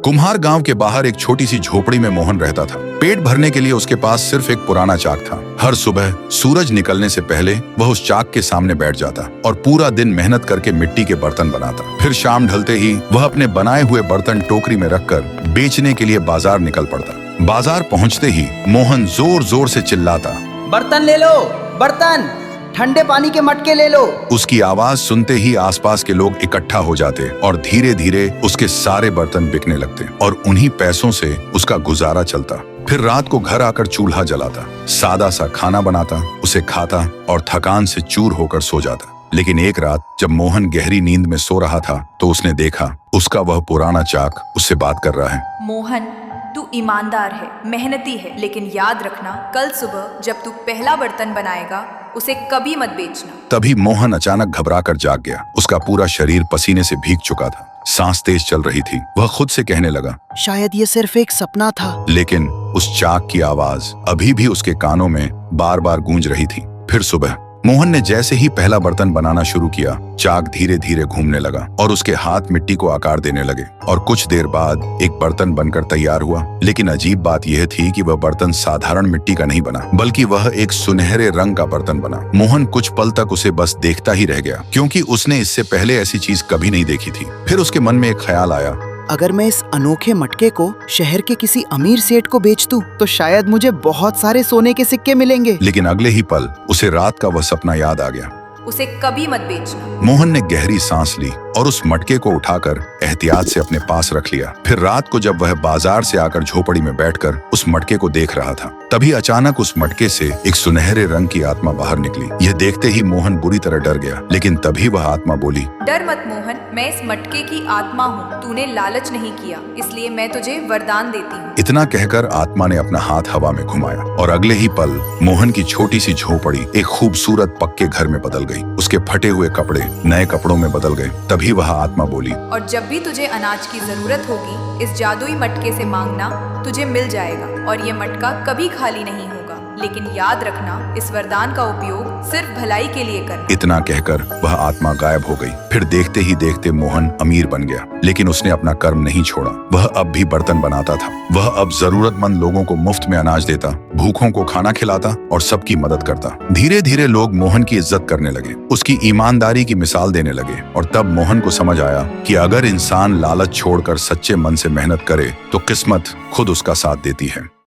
कुम्हार गांव के बाहर एक छोटी सी झोपड़ी में मोहन रहता था। पेट भरने के लिए उसके पास सिर्फ एक पुराना चाक था। हर सुबह सूरज निकलने से पहले वह उस चाक के सामने बैठ जाता और पूरा दिन मेहनत करके मिट्टी के बर्तन बनाता। फिर शाम ढलते ही वह अपने बनाए हुए बर्तन टोकरी में रखकर बेचने के लिए बाजार निकल पड़ता। बाजार पहुंचते ही मोहन जोर जोर से चिल्लाता, बर्तन ले लो, बर्तन, ठंडे पानी के मटके ले लो। उसकी आवाज सुनते ही आसपास के लोग इकट्ठा हो जाते और धीरे धीरे उसके सारे बर्तन बिकने लगते और उन्हीं पैसों से उसका गुजारा चलता। फिर रात को घर आकर चूल्हा जलाता, सादा सा खाना बनाता, उसे खाता और थकान से चूर होकर सो जाता। लेकिन एक रात जब मोहन गहरी नींद में सो रहा था तो उसने देखा उसका वह पुराना चाक उससे बात कर रहा है। मोहन, तू ईमानदार है, मेहनती है, लेकिन याद रखना, कल सुबह जब तू पहला बर्तन बनाएगा उसे कभी मत बेचना। तभी मोहन अचानक घबराकर जाग गया। उसका पूरा शरीर पसीने से भीग चुका था, सांस तेज चल रही थी। वह खुद से कहने लगा, शायद ये सिर्फ एक सपना था। लेकिन उस चाक की आवाज अभी भी उसके कानों में बार बार गूंज रही थी। फिर सुबह मोहन ने जैसे ही पहला बर्तन बनाना शुरू किया, चाक धीरे धीरे घूमने लगा और उसके हाथ मिट्टी को आकार देने लगे और कुछ देर बाद एक बर्तन बनकर तैयार हुआ। लेकिन अजीब बात यह थी कि वह बर्तन साधारण मिट्टी का नहीं बना, बल्कि वह एक सुनहरे रंग का बर्तन बना। मोहन कुछ पल तक उसे बस देखता ही रह गया, क्योंकि उसने इससे पहले ऐसी चीज कभी नहीं देखी थी। फिर उसके मन में एक ख्याल आया, अगर मैं इस अनोखे मटके को शहर के किसी अमीर सेठ को बेच दूं, तो शायद मुझे बहुत सारे सोने के सिक्के मिलेंगे। लेकिन अगले ही पल उसे रात का वह सपना याद आ गया। उसे कभी मत बेचना। मोहन ने गहरी सांस ली और उस मटके को उठाकर एहतियात से अपने पास रख लिया। फिर रात को जब वह बाजार से आकर झोपड़ी में बैठकर उस मटके को देख रहा था, तभी अचानक उस मटके से एक सुनहरे रंग की आत्मा बाहर निकली। यह देखते ही मोहन बुरी तरह डर गया, लेकिन तभी वह आत्मा बोली, डर मत मोहन, मैं इस मटके की आत्मा हूँ। तूने लालच नहीं किया, इसलिए मैं तुझे वरदान देती हूँ। इतना कहकर आत्मा ने अपना हाथ हवा में घुमाया और अगले ही पल मोहन की छोटी सी झोपड़ी एक खूबसूरत पक्के घर में बदल गई। उसके फटे हुए कपड़े नए कपड़ों में बदल गए। तभी वह आत्मा बोली, और जब भी तुझे अनाज की जरूरत होगी, इस जादुई मटके से मांगना, तुझे मिल जाएगा और ये मटका कभी खाली नहीं होगा। लेकिन याद रखना, इस वरदान का उपयोग सिर्फ भलाई के लिए करना। इतना कहकर वह आत्मा गायब हो गई। फिर देखते ही देखते मोहन अमीर बन गया, लेकिन उसने अपना कर्म नहीं छोड़ा। वह अब भी बर्तन बनाता था। वह अब जरूरतमंद लोगों को मुफ्त में अनाज देता, भूखों को खाना खिलाता और सबकी मदद करता। धीरे धीरे लोग मोहन की इज्जत करने लगे, उसकी ईमानदारी की मिसाल देने लगे और तब मोहन को समझ आया कि अगर इंसान लालच छोड़कर सच्चे मन से मेहनत करे तो किस्मत खुद उसका साथ देती है।